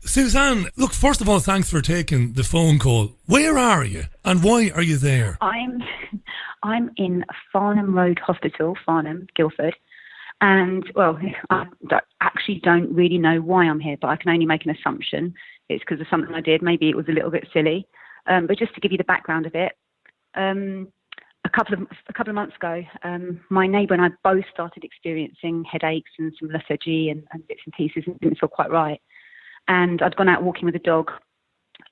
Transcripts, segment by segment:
Suzanne, look, first of all, thanks for taking the phone call. Where are you and why are you there? I'm in Farnham Road Hospital, Farnham, Guildford. And, well, actually don't really know why I'm here, but I can only make an assumption. It's because of something I did. Maybe it was a little bit silly. But just to give you the background of it, a couple of months ago, my neighbour and I both started experiencing headaches and some lethargy and bits and pieces, and didn't feel quite right. And I'd gone out walking with a dog.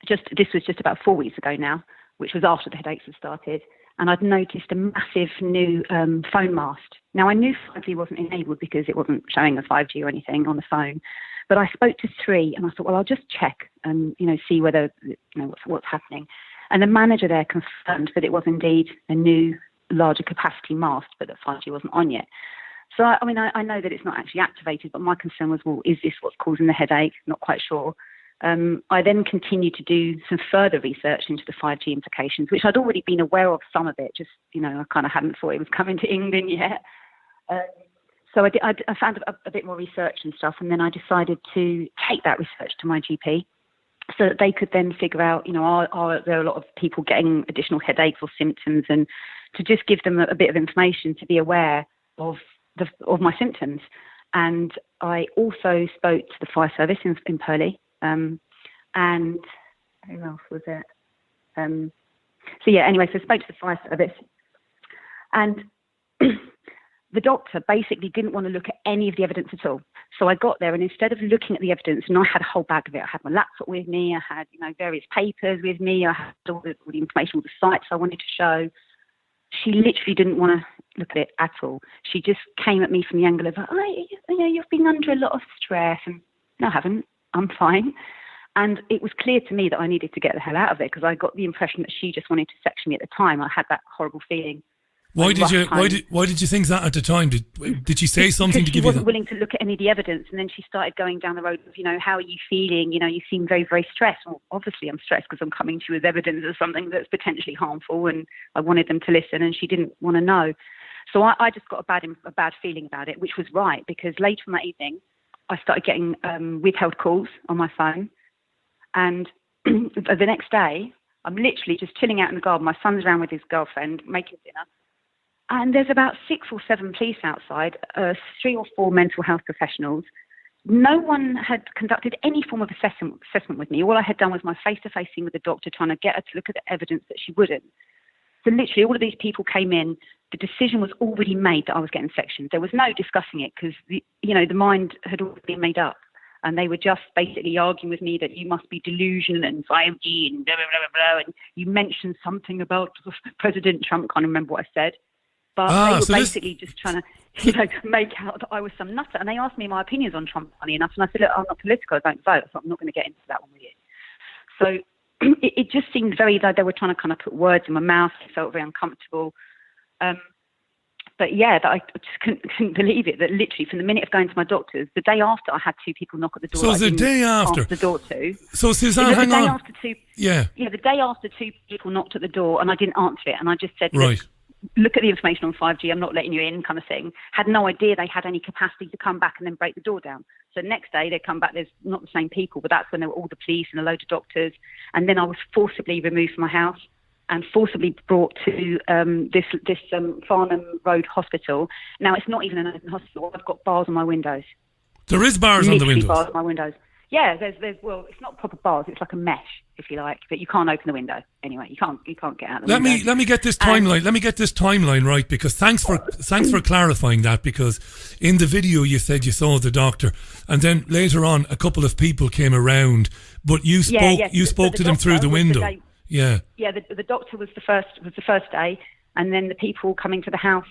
This was just about 4 weeks ago now, which was after the headaches had started. And I'd noticed a massive new phone mast. Now, I knew 5G wasn't enabled because it wasn't showing a 5G or anything on the phone. But I spoke to 3 and I thought, well, I'll just check and, see whether, what's happening. And the manager there confirmed that it was indeed a new, larger capacity mast, but that 5G wasn't on yet. So, I know that it's not actually activated, but my concern was, well, is this what's causing the headache? Not quite sure. I then continued to do some further research into the 5G implications, which I'd already been aware of some of it, just, I kind of hadn't thought it was coming to England yet. So I found a bit more research and stuff, and then I decided to take that research to my GP so that they could then figure out, are there a lot of people getting additional headaches or symptoms, and to just give them a bit of information to be aware of my symptoms. And I also spoke to the fire service in Purley, and who else was it? So I spoke to the fire service, and the doctor basically didn't want to look at any of the evidence at all. So I got there, and instead of looking at the evidence, and I had a whole bag of it. I had my laptop with me, I had various papers with me, I had all the information, all the sites I wanted to show. She literally didn't want to look at it at all. She just came at me from the angle of, you've been under a lot of stress. And no, I haven't. I'm fine. And it was clear to me that I needed to get the hell out of it, because I got the impression that she just wanted to section me at the time. I had that horrible feeling. Why did you think that at the time? Did she say something to give you that? She wasn't willing to look at any of the evidence, and then she started going down the road of, how are you feeling? You seem very, very stressed. Well, obviously I'm stressed because I'm coming to you with evidence of something that's potentially harmful, and I wanted them to listen, and she didn't want to know. So I just got a bad feeling about it, which was right, because later on that evening, I started getting withheld calls on my phone, and the next day, I'm literally just chilling out in the garden. My son's around with his girlfriend making dinner. And there's about 6 or 7 police outside, 3 or 4 mental health professionals. No one had conducted any form of assessment with me. All I had done was my face-to-face thing with the doctor, trying to get her to look at the evidence that she wouldn't. So literally all of these people came in. The decision was already made that I was getting sectioned. There was no discussing it, because the mind had already been made up. And they were just basically arguing with me that you must be delusional and 5G and blah, blah, blah, blah. And you mentioned something about President Trump. Can't remember what I said. But they were basically just trying to, make out that I was some nutter. And they asked me my opinions on Trump, funny enough. And I said, look, I'm not political, I don't vote, so I'm not going to get into that one with you. So it just seemed very like they were trying to kind of put words in my mouth. It felt very uncomfortable. But yeah, that I just couldn't believe it, that literally from the minute of going to my doctor's, the day after I had 2 people knock at the door. So the day after? The door to. So Suzanne, hang on. After 2, yeah, the day after 2 people knocked at the door, and I didn't answer it, and I just said, right. Look at the information on 5G, I'm not letting you in, kind of thing. Had no idea they had any capacity to come back and then break the door down. So next day they come back, there's not the same people, but that's when there were all the police and a load of doctors. And then I was forcibly removed from my house and forcibly brought to this Farnham Road Hospital. Now, it's not even an open hospital. I've got bars on my windows. There is bars on the windows? Bars on my windows. Yeah, there's it's not proper bars. It's like a mesh, if you like, but you can't open the window. Anyway, you can't get out of the window. Let me get this timeline. Let me get this timeline right, because thanks for clarifying that, because in the video you said you saw the doctor, and then later on a couple of people came around, but you spoke to them through the window. The doctor was the first day, and then the people coming to the house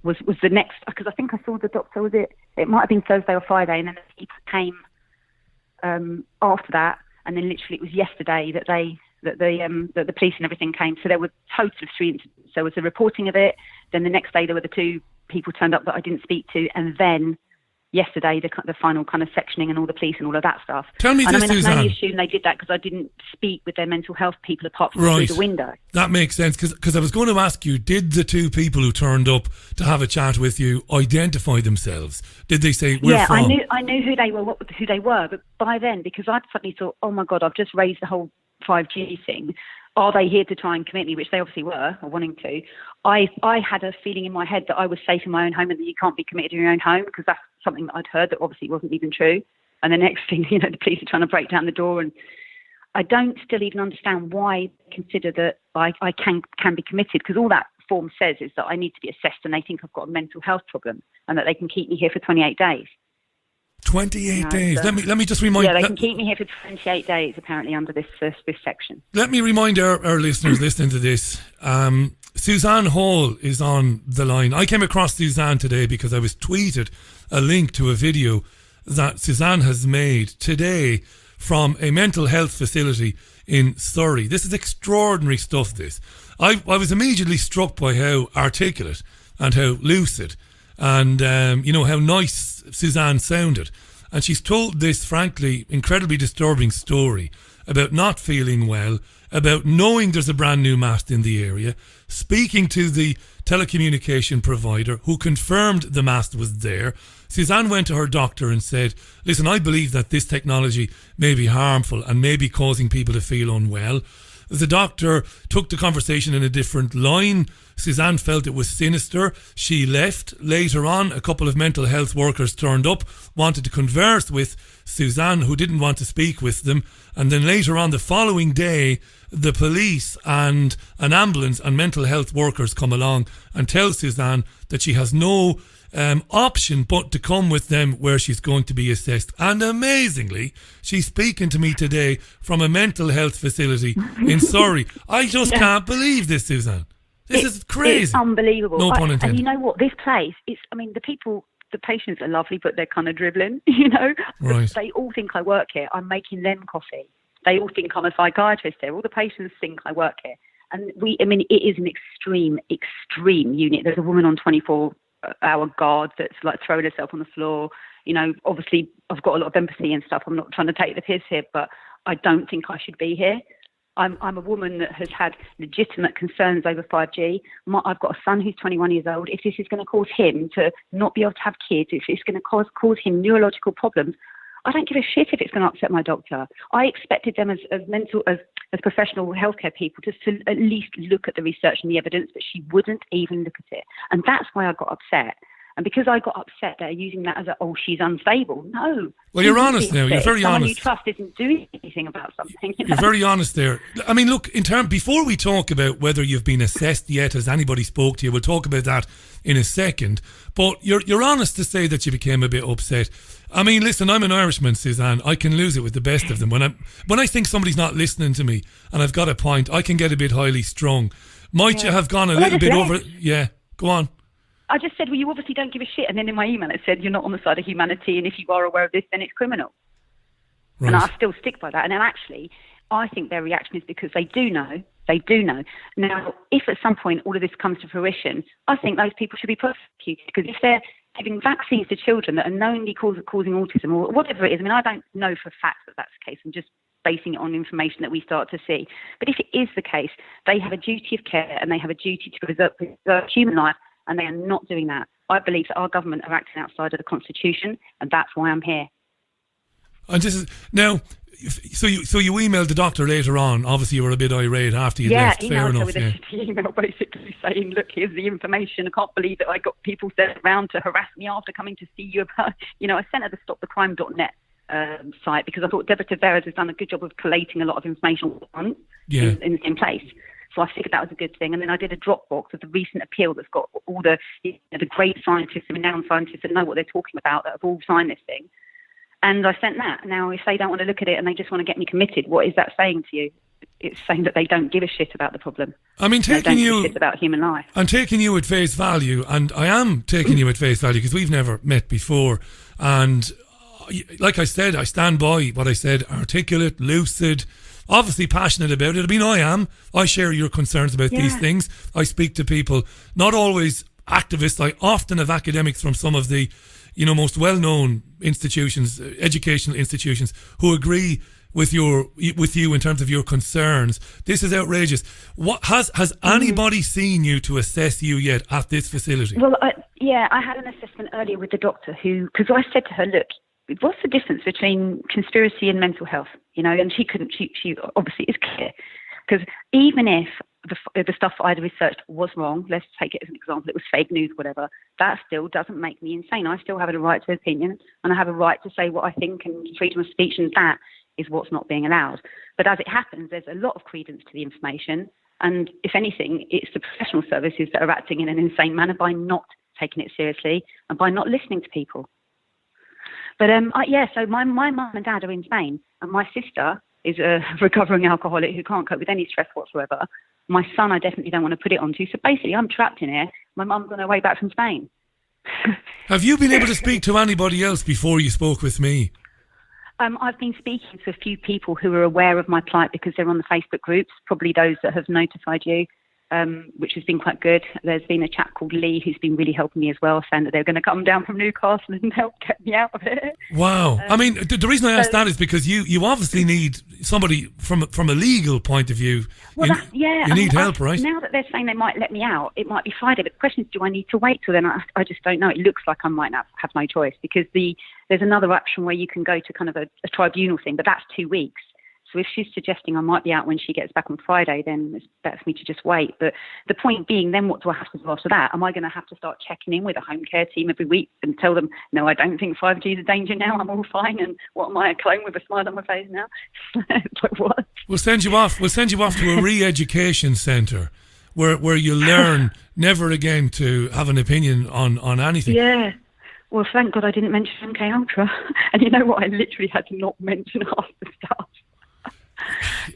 was the next, because I think I saw the doctor, it might have been Thursday or Friday, and then the people came after that, and then literally it was yesterday that the police and everything came. So there were a total of 3 incidents. There was a reporting of it, then the next day there were the 2 people turned up that I didn't speak to, and then yesterday, the final kind of sectioning and all the police and all of that stuff. Tell me and this, I can Suzanne. only assume they did that because I didn't speak with their mental health people apart from through the window. That makes sense, because I was going to ask you, did the two people who turned up to have a chat with you identify themselves? Did they say, we're from... I knew who they were, but by then, because I'd suddenly thought, oh my God, I've just raised the whole 5G thing. Are they here to try and commit me, which they obviously were, or wanting to. I had a feeling in my head that I was safe in my own home and that you can't be committed in your own home, because that's something that I'd heard that obviously wasn't even true. And the next thing, the police are trying to break down the door, and I don't still even understand why they consider that I can be committed, because all that form says is that I need to be assessed and they think I've got a mental health problem and that they can keep me here for 28 days. 28 days. Let me just remind... Yeah, they can keep me here for 28 days, apparently, under this section. Let me remind our listeners listening to this. Suzanne Hall is on the line. I came across Suzanne today because I was tweeted a link to a video that Suzanne has made today from a mental health facility in Surrey. This is extraordinary stuff, this. I was immediately struck by how articulate and how lucid and, how nice Suzanne sounded. And she's told this, frankly, incredibly disturbing story about not feeling well, about knowing there's a brand new mast in the area, speaking to the telecommunication provider who confirmed the mast was there. Suzanne went to her doctor and said, listen, I believe that this technology may be harmful and may be causing people to feel unwell. The doctor took the conversation in a different line. Suzanne felt it was sinister. She left. Later on, a couple of mental health workers turned up, wanted to converse with Suzanne, who didn't want to speak with them. And then later on, the following day, the police and an ambulance and mental health workers come along and tell Suzanne that she has no option but to come with them where she's going to be assessed. And amazingly, she's speaking to me today from a mental health facility in Surrey. I just can't believe this, Suzanne. This is crazy. It's unbelievable. No pun intended. And you know what? This place, the patients are lovely, but they're kind of dribbling, Right. They all think I work here. I'm making them coffee. They all think I'm a psychiatrist here. All the patients think I work here. And it is an extreme unit. There's a woman on 24-hour guard that's like throwing herself on the floor. Obviously I've got a lot of empathy and stuff. I'm not trying to take the piss here, but I don't think I should be here. I'm a woman that has had legitimate concerns over 5G. I've got a son who's 21 years old. If this is going to cause him to not be able to have kids, if it's going to cause him neurological problems, I don't give a shit if it's going to upset my doctor. I expected them as professional healthcare people to at least look at the research and the evidence, but she wouldn't even look at it. And that's why I got upset. And because I got upset, they're using that as she's unstable. No. Well, you're honest now. You're very Someone honest. you trust isn't doing anything about something. You're very honest there. I mean, look, before we talk about whether you've been assessed yet, has anybody spoke to you, we'll talk about that in a second. But you're honest to say that you became a bit upset. I mean, listen, I'm an Irishman, Suzanne. I can lose it with the best of them. When I think somebody's not listening to me and I've got a point, I can get a bit highly strung. Might you have gone a little bit over? Yeah, go on. I just said, well, you obviously don't give a shit. And then in my email it said, you're not on the side of humanity, and if you are aware of this, then it's criminal. Right. And I still stick by that. And then actually, I think their reaction is because they do know. They do know. Now, if at some point all of this comes to fruition, I think those people should be prosecuted, because if they're giving vaccines to children that are knowingly causing autism or whatever it is, I mean, I don't know for a fact that that's the case. I'm just basing it on information that we start to see. But if it is the case, they have a duty of care and they have a duty to preserve human life, and they are not doing that. I believe that our government are acting outside of the Constitution, and that's why I'm here. And this is now. So you emailed the doctor later on. Obviously, you were a bit irate after you left. Fair enough. With a shitty email, basically saying, "Look, here's the information. I can't believe that I got people sent around to harass me after coming to see you about." I sent her the stopthecrime.net site because I thought Deborah Tavares has done a good job of collating a lot of information all at once in the same place. So I figured that was a good thing. And then I did a Dropbox of the recent appeal that's got all the great scientists and renowned scientists that know what they're talking about that have all signed this thing. And I sent that. Now, if they don't want to look at it and they just want to get me committed, what is that saying to you? It's saying that they don't give a shit about the problem. I mean, give a shit about human life. I'm taking you at face value, and I am taking you at face value because we've never met before. And like I said, I stand by what I said, articulate, lucid, obviously passionate about it. I mean, I am. I share your concerns about these things. I speak to people, not always activists. I often have academics from some of the most well-known institutions, educational institutions, who agree with you in terms of your concerns. This is outrageous. What has anybody seen you to assess you yet at this facility? Well, I had an assessment earlier with the doctor because I said to her, look, what's the difference between conspiracy and mental health? And she obviously is clear. Because even if the stuff I'd researched was wrong, let's take it as an example, it was fake news, whatever, that still doesn't make me insane. I still have a right to opinion, and I have a right to say what I think, and freedom of speech, and that is what's not being allowed. But as it happens, there's a lot of credence to the information, and if anything, it's the professional services that are acting in an insane manner by not taking it seriously and by not listening to people. But so my mum and dad are in Spain, and my sister is a recovering alcoholic who can't cope with any stress whatsoever. My son, I definitely don't want to put it onto. So basically, I'm trapped in here. My mum's on her way back from Spain. Have you been able to speak to anybody else before you spoke with me? I've been speaking to a few people who are aware of my plight because they're on the Facebook groups, probably those that have notified you, which has been quite good. There's been a chap called Lee who's been really helping me as well, saying that they're going to come down from Newcastle and help get me out of it. Wow. I mean, the reason I ask that is because you obviously need somebody from a legal point of view. Well, you need help, right? Now that they're saying they might let me out, it might be Friday. But the question is, do I need to wait till then? I just don't know. It looks like I might not have no choice because there's another option where you can go to kind of a tribunal thing, but that's 2 weeks. So if she's suggesting I might be out when she gets back on Friday, then it's better for me to just wait. But the point being, then what do I have to do after that? Am I going to have to start checking in with a home care team every week and tell them, no, I don't think 5G is a danger now, I'm all fine, and what am I, a clone with a smile on my face now? It's like, what? We'll send you off to a re-education centre where you learn never again to have an opinion on anything. Yeah. Well, thank God I didn't mention MK Ultra. And you know what? I literally had to not mention half the stuff.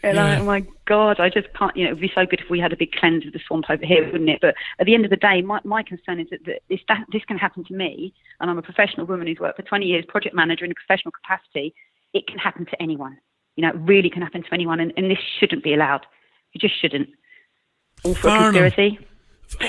Oh my God, I just can't, it would be so good if we had a big cleanse of the swamp over here, wouldn't it? But at the end of the day, my concern is that if this can happen to me, and I'm a professional woman who's worked for 20 years, project manager in a professional capacity, it can happen to anyone. It really can happen to anyone, and this shouldn't be allowed. It just shouldn't. All for a conspiracy.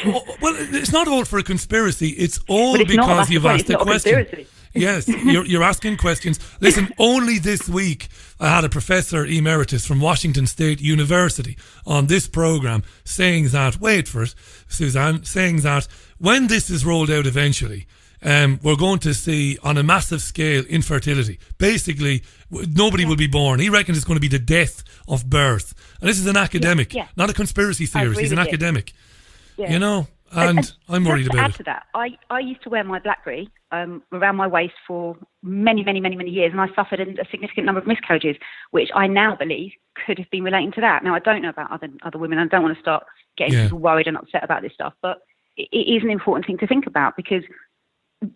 Well, it's not all for a conspiracy. It's all because you've asked a question. Yes, you're asking questions. Listen, only this week I had a professor emeritus from Washington State University on this program saying that, wait for it, Suzanne, saying that when this is rolled out eventually, we're going to see on a massive scale infertility. Basically, nobody will be born. He reckons it's going to be the death of birth. And this is an academic, not a conspiracy theorist. He's an academic. Yeah. And I'm worried about it. To add to that, I used to wear my BlackBerry around my waist for many, many, many, many years, and I suffered a significant number of miscarriages, which I now believe could have been relating to that. Now, I don't know about other women. I don't want to start getting people worried and upset about this stuff, but it is an important thing to think about because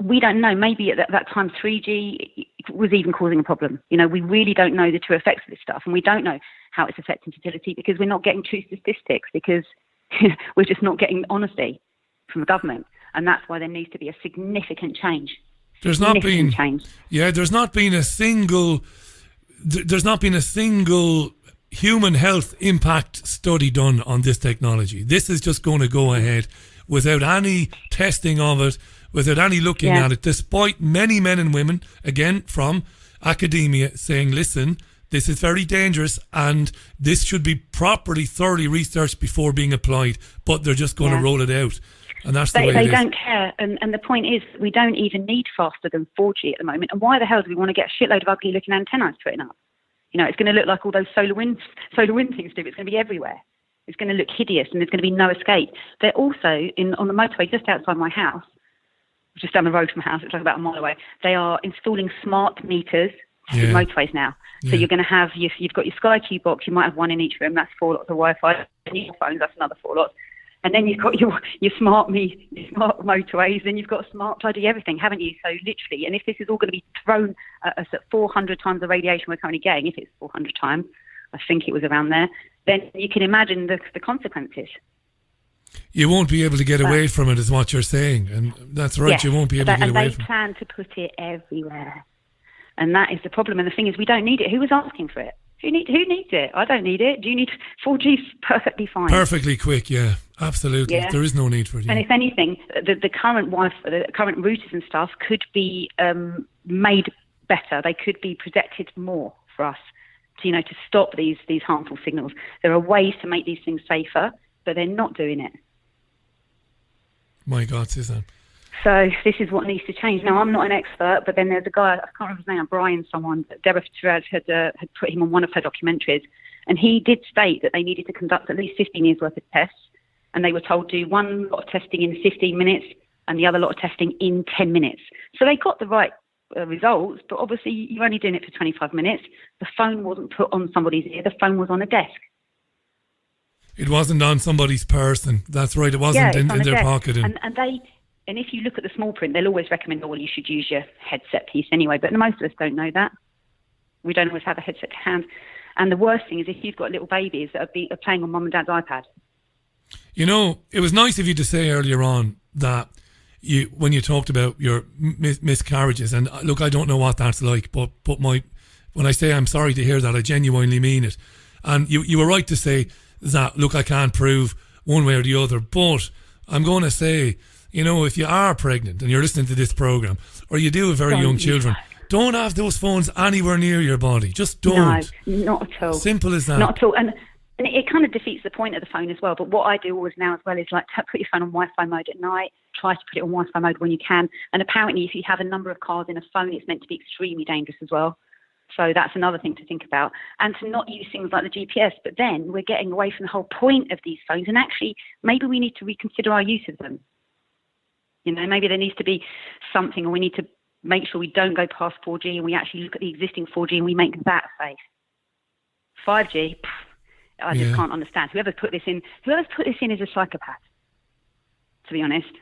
we don't know. Maybe at that time 3G was even causing a problem. We really don't know the true effects of this stuff, and we don't know how it's affecting fertility because we're not getting true statistics because we're just not getting honesty from the government, and that's why there needs to be a significant change. There's not been a single human health impact study done on this technology. This is just going to go ahead without any testing of it, without any looking at it, despite many men and women, again, from academia saying, listen, this is very dangerous and this should be properly, thoroughly researched before being applied, but they're just going to roll it out. And that's the way it is. They don't care. And the point is, we don't even need faster than 4G at the moment. And why the hell do we want to get a shitload of ugly looking antennas putting up? It's going to look like all those solar wind things do. It's going to be everywhere. It's going to look hideous and there's going to be no escape. They're also on the motorway just outside my house, just down the road from my house, it's like about a mile away. They are installing smart meters in motorways now. So you're going to have, you've got your Sky Q box, you might have one in each room, that's 4 lots of Wi-Fi, and your phones, that's another 4 lots. And then you've got your smart motorways, then you've got smart bloody everything, haven't you? So literally, and if this is all going to be thrown at us at 400 times the radiation we're currently getting, if it's 400 times, I think it was around there, then you can imagine the consequences. You won't be able to get away from it, is what you're saying. And that's right, you won't be able to get away from it. And they plan to put it everywhere. And that is the problem. And the thing is, we don't need it. Who was asking for it? Who needs it? I don't need it. Do you need 4G's perfectly fine. Perfectly quick, yeah. Absolutely. Yeah. There is no need for it. Yeah. And if anything, the current Wi-Fi, the current routers and stuff could be made better. They could be protected more for us to stop these harmful signals. There are ways to make these things safer, but they're not doing it. My God, Suzanne. So this is what needs to change. Now, I'm not an expert, but then there's a guy, I can't remember his name, Brian someone, Deborah Fitzgerald had put him on one of her documentaries, and he did state that they needed to conduct at least 15 years worth of tests, and they were told to do one lot of testing in 15 minutes and the other lot of testing in 10 minutes. So they got the right results, but obviously you're only doing it for 25 minutes. The phone wasn't put on somebody's ear, the phone was on a desk. It wasn't on somebody's person. That's right. It wasn't in their pocket. And if you look at the small print, they'll always recommend, you should use your headset piece anyway. But most of us don't know that. We don't always have a headset to hand. And the worst thing is if you've got little babies that are playing on mum and dad's iPad. It was nice of you to say earlier on that when you talked about your miscarriages, and look, I don't know what that's like, but when I say I'm sorry to hear that, I genuinely mean it. And you were right to say that, look, I can't prove one way or the other, but I'm going to say, if you are pregnant and you're listening to this program, or you do have very young children, don't have those phones anywhere near your body. Just don't. No, not at all. Simple as that. Not at all. And it kind of defeats the point of the phone as well. But what I do always now as well is like put your phone on Wi-Fi mode at night. Try to put it on Wi-Fi mode when you can. And apparently, if you have a number of cars in a phone, it's meant to be extremely dangerous as well. So that's another thing to think about. And to not use things like the GPS. But then we're getting away from the whole point of these phones. And actually, maybe we need to reconsider our use of them. Maybe there needs to be something, or we need to make sure we don't go past 4G and we actually look at the existing 4G and we make that safe. 5G, I just can't understand. Whoever's put this in is a psychopath, to be honest.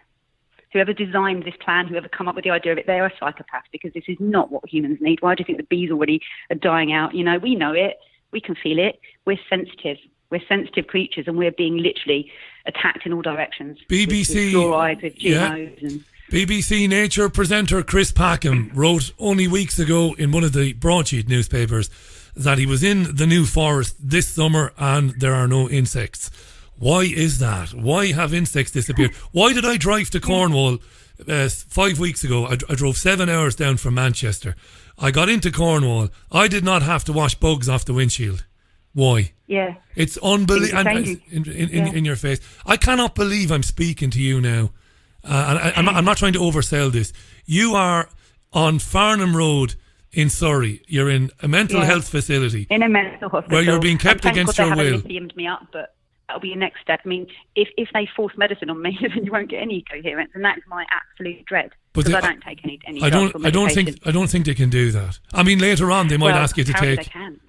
Whoever designed this plan, whoever come up with the idea of it, they're a psychopath, because this is not what humans need. Why do you think the bees already are dying out? We know it. We can feel it. We're sensitive. We're sensitive creatures, and we're being literally attacked in all directions. BBC, with fluoride, with GMOs. And BBC Nature presenter Chris Packham wrote only weeks ago in one of the broadsheet newspapers that he was in the New Forest this summer and there are no insects. Why is that? Why have insects disappeared? Why did I drive to Cornwall 5 weeks ago? I drove 7 hours down from Manchester. I got into Cornwall. I did not have to wash bugs off the windshield. Why? Yeah. It's unbelievable. In your face. I cannot believe I'm speaking to you now. I'm not trying to oversell this. You are on Farnham Road in Surrey. You're in a mental health facility. In a mental hospital. Where you're being kept against your will. They haven't lithiumed me up, but that'll be your next step. I mean, if they force medicine on me, then you won't get any coherence, and that's my absolute dread. Because I don't take any drugs or medication. I don't think they can do that. I mean, later on they might ask you to take. They can.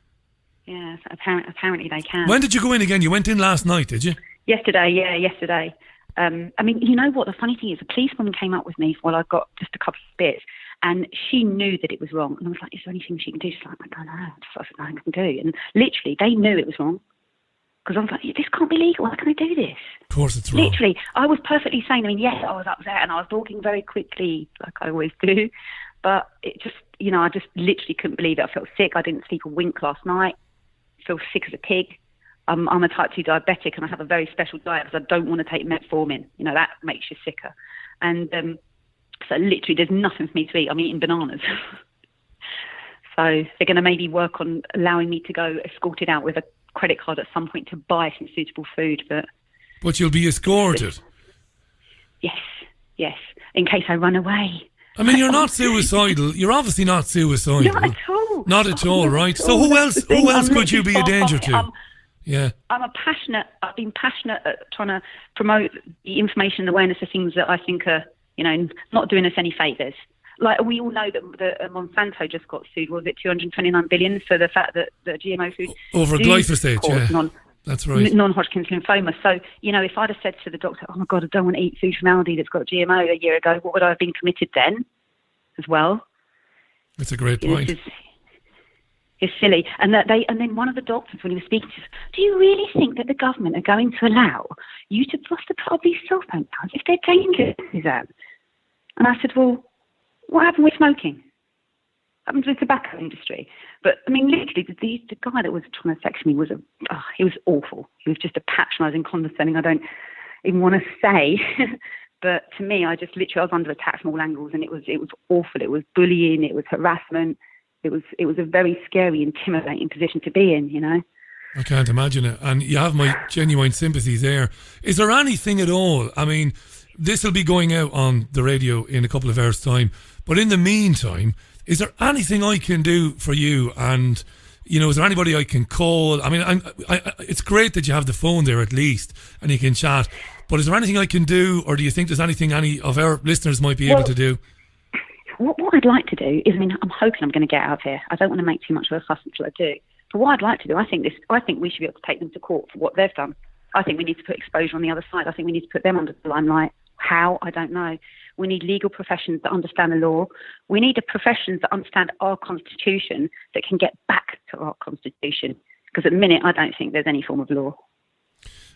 Yeah, apparently they can. When did you go in again? You went in last night, did you? Yesterday. I mean, you know what? The funny thing is, the policewoman came up with me while I got just a couple of bits, and she knew that it was wrong. And I was like, is there anything she can do? She's like, I don't know. There's nothing I can do. And literally, they knew it was wrong. Because I was like, this can't be legal. How can I do this? Of course it's wrong. Literally, I was perfectly sane. I mean, yes, I was upset and I was talking very quickly, like I always do. But it just, I just literally couldn't believe it. I felt sick. I didn't sleep a wink last night. I feel sick as a pig. I'm a type 2 diabetic and I have a very special diet because I don't want to take metformin. That makes you sicker. And so literally there's nothing for me to eat. I'm eating bananas. So they're going to maybe work on allowing me to go escorted out with a credit card at some point to buy some suitable food. But you'll be escorted? Yes. In case I run away. I mean, you're not suicidal. You're obviously not suicidal. Not at all. Not at all, right? So who else could you be a danger to? I've been passionate at trying to promote the information and awareness of things that I think are, not doing us any favours. Like, we all know that Monsanto just got sued. Was it 229 billion for the fact that the GMO food over glyphosate? That's right. Non-Hodgkin's lymphoma. So, if I'd have said to the doctor, oh my God, I don't want to eat food from Aldi that's got GMO a year ago, what would I have been committed then as well? That's a great point. It's silly. And then one of the doctors, when he was speaking, says, do you really think that the government are going to allow you to possibly put these cell phone towers if they're dangerous, Suzanne? And I said, well, what happened with smoking? happened to the tobacco industry. But I mean, literally, the guy that was trying to section me was he was awful. He was just a patronising, condescending. I don't even want to say, but to me, I was under attack from all angles, and it was awful. It was bullying. It was harassment. It was a very scary, intimidating position to be in. You know. I can't imagine it, and you have my genuine sympathies there. Is there anything at all? I mean, this will be going out on the radio in a couple of hours' time, but in the meantime, is there anything I can do for you? And, you know, is there anybody I can call? I mean, it's great that you have the phone there at least and you can chat. But is there anything I can do, or do you think there's anything any of our listeners might be able to do? What I'd like to do is, I mean, I'm hoping I'm going to get out of here. I don't want to make too much of a fuss until I do. But what I'd like to do, I think we should be able to take them to court for what they've done. I think we need to put exposure on the other side. I think we need to put them under the limelight. How? I don't know. We need legal professions that understand the law. We need professions that understand our constitution, that can get back to our constitution. Because at the minute, I don't think there's any form of law.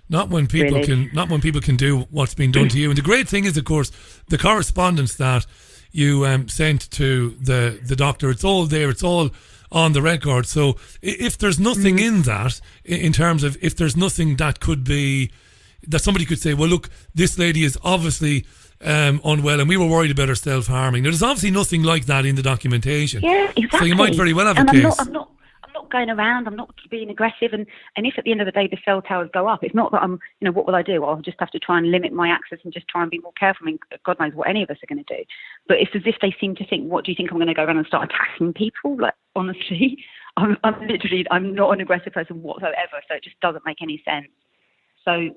Not when people can do what's been done to you. And the great thing is, of course, the correspondence that you sent to the doctor. It's all there. It's all on the record. So if there's nothing in that, in terms of if there's nothing that could be, that somebody could say, well, look, this lady is obviously unwell and we were worried about her self-harming. There's obviously nothing like that in the documentation. Yeah, exactly. So you might very well have a case. I'm not going around, I'm not being aggressive, and if at the end of the day the cell towers go up, it's not that I'm, you know, what will I do? I'll just have to try and limit my access and just try and be more careful. I mean, God knows what any of us are going to do. But it's as if they seem to think, what do you think, I'm going to go around and start attacking people? Like, honestly, I'm not an aggressive person whatsoever, so it just doesn't make any sense. So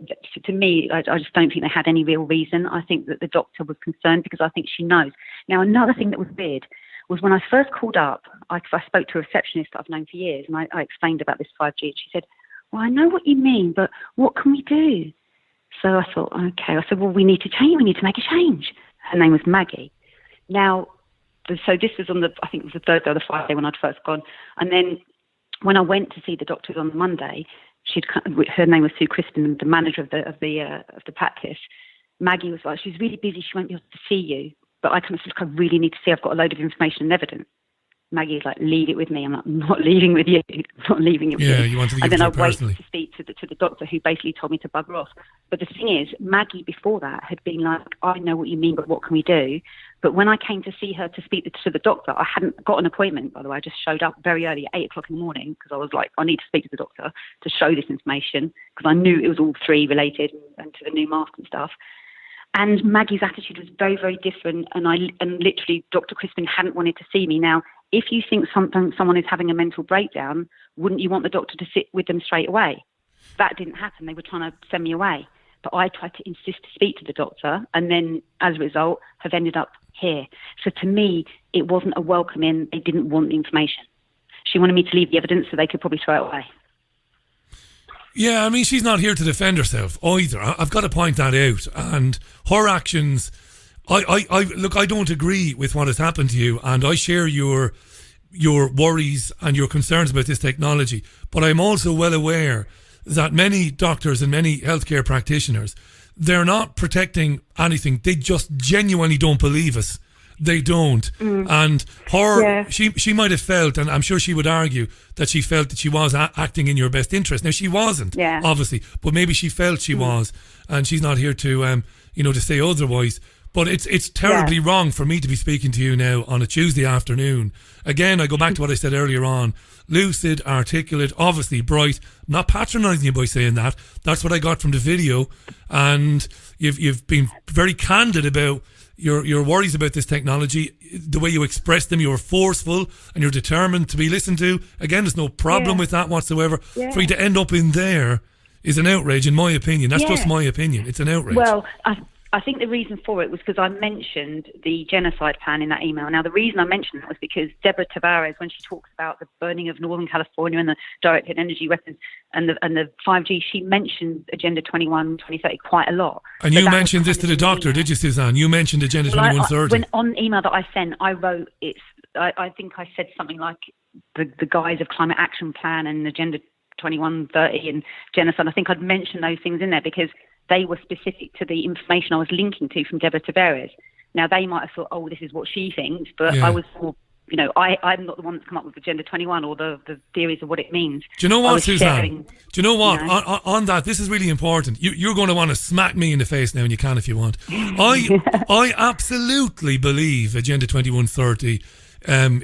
to me, I just don't think they had any real reason. I think that the doctor was concerned because I think she knows. Now, another thing that was weird was when I first called up, I spoke to a receptionist that I've known for years, and I explained about this 5G, and she said, well, I know what you mean, but what can we do? So I thought, okay. I said, well, we need to change. We need to make a change. Her name was Maggie. Now, so this was on I think it was the third day or the Friday when I'd first gone. And then when I went to see the doctors on the Monday, her name was Sue Crispin, the manager of the practice. Maggie was like, she's really busy, she won't be able to see you. But I kind of said, look, I really need to see. I've got a load of information and evidence. Maggie's like, leave it with me. I'm like, I'm not leaving with you. I'm not leaving it with you. Yeah, you wanted to give it to her personally. And then I waited to speak to the doctor, who basically told me to bugger off. But the thing is, Maggie before that had been like, I know what you mean, but what can we do? But when I came to see her to speak to the doctor, I hadn't got an appointment, by the way. I just showed up very early at 8 o'clock in the morning because I was like, I need to speak to the doctor to show this information because I knew it was all three related and to the new mask and stuff. And Maggie's attitude was very, very different. And literally, Dr. Crispin hadn't wanted to see me. Now, if you think someone is having a mental breakdown, wouldn't you want the doctor to sit with them straight away? That didn't happen. They were trying to send me away. But I tried to insist to speak to the doctor, and then, as a result, have ended up here. So to me, it wasn't a welcome in. They didn't want the information. She wanted me to leave the evidence so they could probably throw it away. Yeah, I mean, she's not here to defend herself either. I've got to point that out. And her actions, I don't agree with what has happened to you, and I share your worries and your concerns about this technology. But I'm also well aware that many doctors and many healthcare practitioners, they're not protecting anything. They just genuinely don't believe us. They don't. And she might have felt, and I'm sure she would argue, that she felt that she was acting in your best interest. Now, she wasn't, obviously, but maybe she felt she was, and she's not here to, to say otherwise. But it's terribly wrong for me to be speaking to you now on a Tuesday afternoon. Again, I go back to what I said earlier on. Lucid, articulate, obviously bright. I'm not patronising you by saying that. That's what I got from the video. And you've been very candid about your worries about this technology, the way you express them. You're forceful and you're determined to be listened to. Again, there's no problem with that whatsoever. Yeah. For you to end up in there is an outrage, in my opinion. That's just my opinion. It's an outrage. Well, I think the reason for it was because I mentioned the genocide plan in that email. Now, the reason I mentioned that was because Deborah Tavares, when she talks about the burning of Northern California and the directed energy weapons and the 5G, she mentioned Agenda 21, 2030 quite a lot. And you mentioned this to the doctor, did you, Suzanne? You mentioned Agenda 2130. When on the email that I sent, I wrote, I think I said something like the guise of climate action plan and Agenda 2130 and genocide. I think I'd mentioned those things in there because they were specific to the information I was linking to from Deborah Tavares. Now, they might have thought, oh, this is what she thinks, but I was more I'm not the one that's come up with Agenda 21 or the theories of what it means. Do you know what, Suzanne? Do you know what? You know? On that, this is really important. You're going to want to smack me in the face now, and you can if you want. I absolutely believe Agenda 2130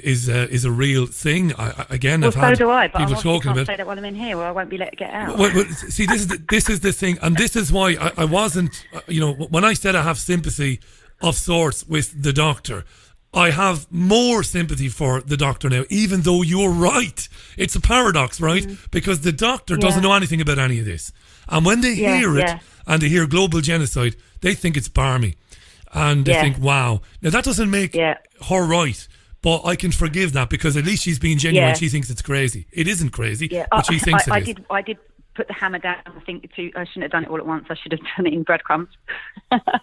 is a real thing. I've had do I, but people I talking can't about. say that while I'm in here, or I won't be let get out. Well, see, this is the thing, and this is why I wasn't. When I said I have sympathy of sorts with the doctor, I have more sympathy for the doctor now, even though you're right. It's a paradox, right? Because the doctor doesn't know anything about any of this. And when they hear it, and they hear global genocide, they think it's barmy. And they think, wow. Now, that doesn't make her right, but I can forgive that because at least she's being genuine. She thinks it's crazy. It isn't crazy, but she thinks it is. I did put the hammer down. I think I shouldn't have done it all at once. I should have done it in breadcrumbs.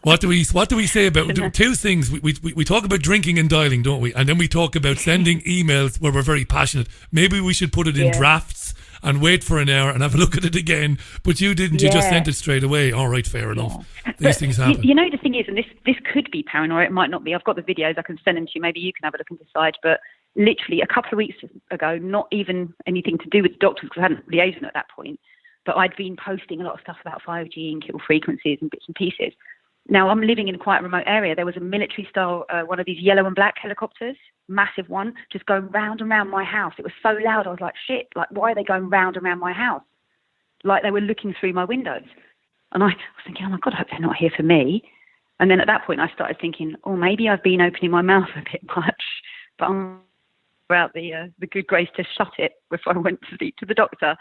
What do we say about two things? We talk about drinking and dialing, don't we? And then we talk about sending emails where we're very passionate. Maybe we should put it in drafts and wait for an hour and have a look at it again. But you didn't. You just sent it straight away. All right, fair enough. These things happen. The thing is, and this could be paranoia. It might not be. I've got the videos. I can send them to you. Maybe you can have a look and decide. But literally a couple of weeks ago, not even anything to do with doctors because I hadn't liaised at that point. But I'd been posting a lot of stuff about 5G and kill frequencies and bits and pieces. Now, I'm living in quite a remote area. There was a military-style, one of these yellow and black helicopters, massive one, just going round and round my house. It was so loud, I was like, shit, like, why are they going round and round my house? Like they were looking through my windows. And I was thinking, oh, my God, I hope they're not here for me. And then at that point, I started thinking, oh, maybe I've been opening my mouth a bit much. But I'm about the good grace to shut it before I went to speak to the doctor.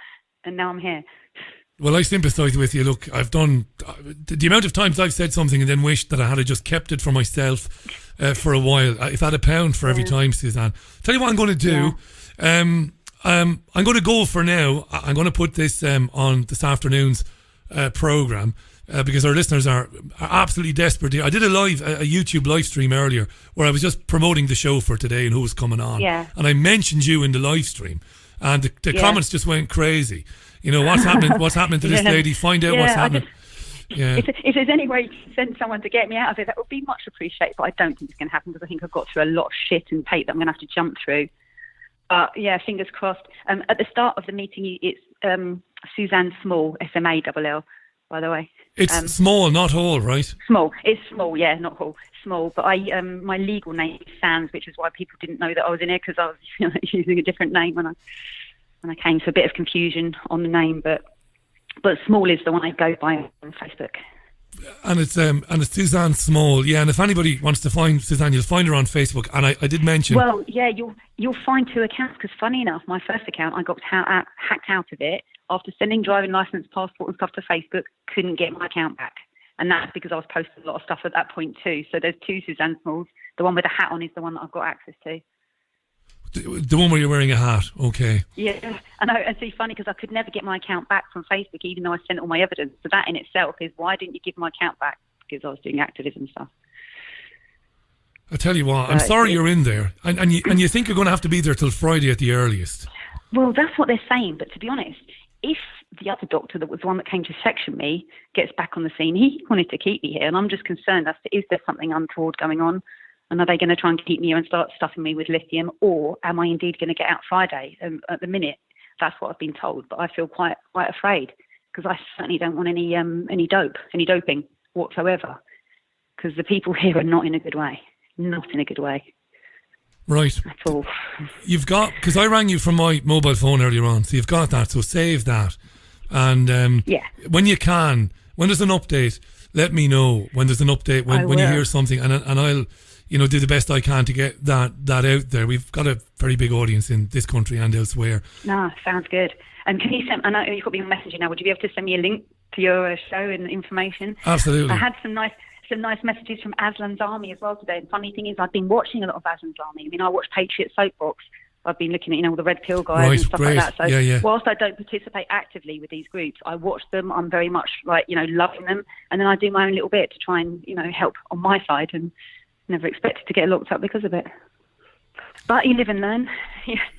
And now I'm here. Well, I sympathise with you. Look, I've done the amount of times I've said something and then wished that I had just kept it for myself for a while. If I had £1 for every time, Suzanne. Tell you what I'm going to do. I'm going to go for now. I'm going to put this on this afternoon's programme because our listeners are absolutely desperate. I did a YouTube live stream earlier where I was just promoting the show for today and who was coming on. Yeah. And I mentioned you in the live stream. And the comments just went crazy. What's happening? What's happening to this lady? Find out what's happening. If there's any way you can send someone to get me out of it, that would be much appreciated. But I don't think it's going to happen because I think I've got through a lot of shit and tape that I'm going to have to jump through. Fingers crossed. At the start of the meeting, it's Suzanne Small, SMALL, by the way. It's small, not whole, right? Small. It's small, yeah, not whole. Small. But my legal name is Sands, which is why people didn't know that I was in here because I was using a different name when I came to a bit of confusion on the name. But Small is the one I go by on Facebook. And it's Suzanne Small, yeah. And if anybody wants to find Suzanne, you'll find her on Facebook. And I did mention. Well, yeah, you'll find two accounts because, funny enough, my first account I got hacked out of it after sending driving license, passport, and stuff to Facebook. Couldn't get my account back, and that's because I was posting a lot of stuff at that point too. So there's two Suzanne Smalls. The one with the hat on is the one that I've got access to. The one where you're wearing a hat, okay. Yeah, I know. And see, funny because I could never get my account back from Facebook, even though I sent all my evidence. So that in itself is why didn't you give my account back? Because I was doing activism stuff. I tell you what, I'm sorry you're in there, and you think you're going to have to be there till Friday at the earliest. Well, that's what they're saying. But to be honest, if the other doctor that was the one that came to section me gets back on the scene, he wanted to keep me here, and I'm just concerned as to is there something untoward going on? And are they going to try and keep me here and start stuffing me with lithium, or am I indeed going to get out Friday? At the minute, that's what I've been told, but I feel quite afraid because I certainly don't want any doping whatsoever, because the people here are not in a good way, Right. At all. You've got, because I rang you from my mobile phone earlier on, so you've got that, so save that, and when you can, when there's an update, let me know when there's an update when you hear something, and I'll do the best I can to get that out there. We've got a very big audience in this country and elsewhere. No, sounds good. And can you send? I know you've got me on Messenger now. Would you be able to send me a link to your show and information? Absolutely. I had some nice messages from Aslan's Army as well today. And funny thing is, I've been watching a lot of Aslan's Army. I mean, I watch Patriot Soapbox. I've been looking at all the Red Pill guys and stuff like that. So whilst I don't participate actively with these groups, I watch them. I'm very much loving them, and then I do my own little bit to try and help on my side, and never expected to get locked up because of it. But you live and learn.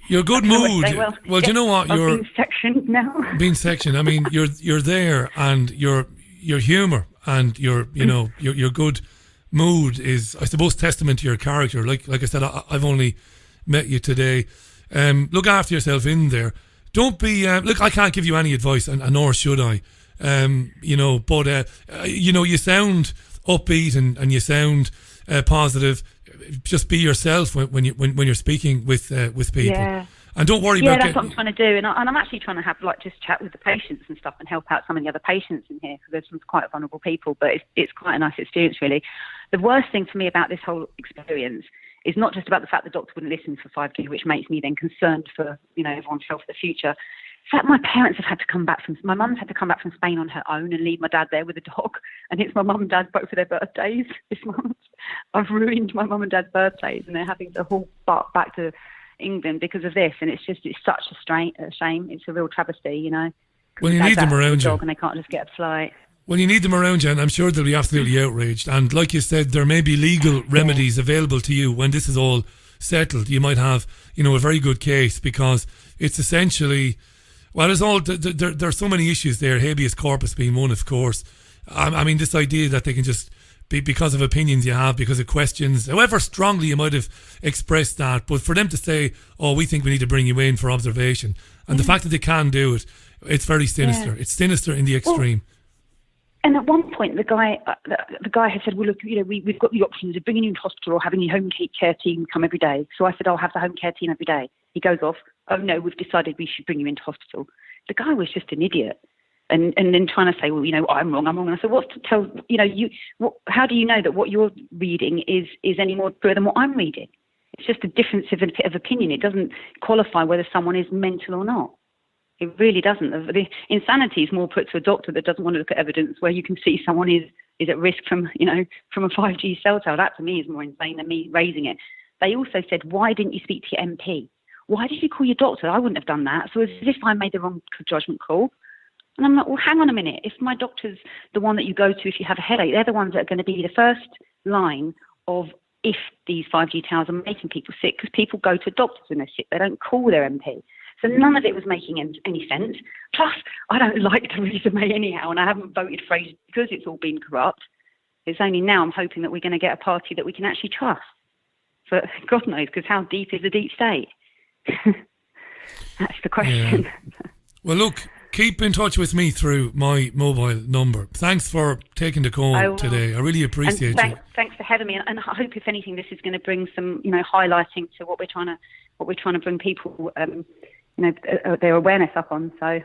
You're good mood. Well, do you know what? You're being sectioned now. Being sectioned. I mean, you're there, and your humour and your good mood is, I suppose, testament to your character. Like I said, I've only met you today. Look after yourself in there. Don't be, look, I can't give you any advice, and nor should I, but you sound upbeat and you sound positive. Just be yourself when you're speaking with people. Yeah. And don't worry about about that's what I'm trying to do, and I'm actually trying to have just chat with the patients and stuff, and help out some of the other patients in here, because there's some quite vulnerable people. But it's quite a nice experience, really. The worst thing for me about this whole experience is not just about the fact the doctor wouldn't listen for 5G, which makes me then concerned for everyone's health for the future. In fact, my parents have had to come back my mum's had to come back from Spain on her own and leave my dad there with a dog, and it's my mum and dad both for their birthdays this month. I've ruined my mum and dad's birthdays, and they're having to haul back to England because of this, and it's such a shame. It's a real travesty, When you need them around you, and they can't just get a flight. When you need them around you, and I'm sure they'll be absolutely outraged. And like you said, there may be legal remedies available to you when this is all settled. You might have, a very good case, because it's essentially, well, there's so many issues there. Habeas corpus being one, of course. I mean, this idea that they can just because of opinions you have, because of questions, however strongly you might have expressed that, but for them to say, oh, we think we need to bring you in for observation, and the fact that they can do it, it's very sinister. Yeah. It's sinister in the extreme. And at one point, the guy had said, well, look, we've got the options of bringing you into hospital or having your home care team come every day. So I said, I'll have the home care team every day. He goes off, oh, no, we've decided we should bring you into hospital. The guy was just an idiot. And then trying to say, well, I'm wrong. And I said, what's to tell, how do you know that what you're reading is any more true than what I'm reading? It's just a difference of opinion. It doesn't qualify whether someone is mental or not. It really doesn't. The insanity is more put to a doctor that doesn't want to look at evidence where you can see someone is at risk from a 5G cell tower. That to me is more insane than me raising it. They also said, why didn't you speak to your MP? Why did you call your doctor? I wouldn't have done that. So it's as if I made the wrong judgment call. And I'm like, well, hang on a minute. If my doctor's the one that you go to if you have a headache, they're the ones that are going to be the first line of if these 5G towers are making people sick, because people go to doctors when they're sick. They don't call their MP. So none of it was making any sense. Plus, I don't like Theresa May anyhow, and I haven't voted for it because it's all been corrupt. It's only now I'm hoping that we're going to get a party that we can actually trust. But God knows, because how deep is the deep state? That's the question. Yeah. Well, look, keep in touch with me through my mobile number. Thanks for taking the call today. I really appreciate it. Thanks for having me. And I hope, if anything, this is going to bring some, highlighting to what we're trying to bring people, their awareness up on. So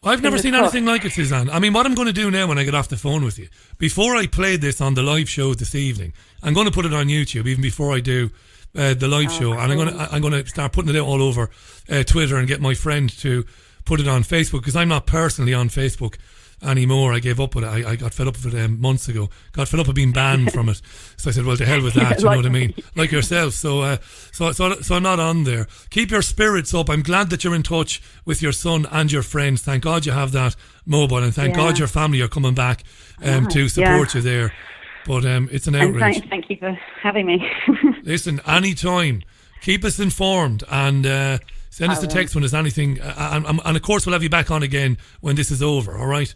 I've never seen anything like it, Suzanne. I mean, what I'm going to do now when I get off the phone with you, before I play this on the live show this evening, I'm going to put it on YouTube even before I do the live show, and I'm going to start putting it out all over Twitter and get my friend to put it on Facebook, because I'm not personally on Facebook anymore. I gave up with it. I got fed up with it months ago. Got fed up with being banned from it. So I said, well, to hell with that. You know what I mean? Like yourself. So I'm not on there. Keep your spirits up. I'm glad that you're in touch with your son and your friends. Thank God you have that mobile, and thank God your family are coming back to support you there. But it's an outrage. Thank you for having me. Listen, anytime. Keep us informed, and send us a text when there's anything. And of course, we'll have you back on again when this is over, all right?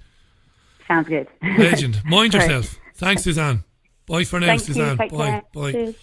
Sounds good. Legend. Mind yourself. Thanks, Suzanne. Bye for now, Suzanne. Bye. Bye. Cheers.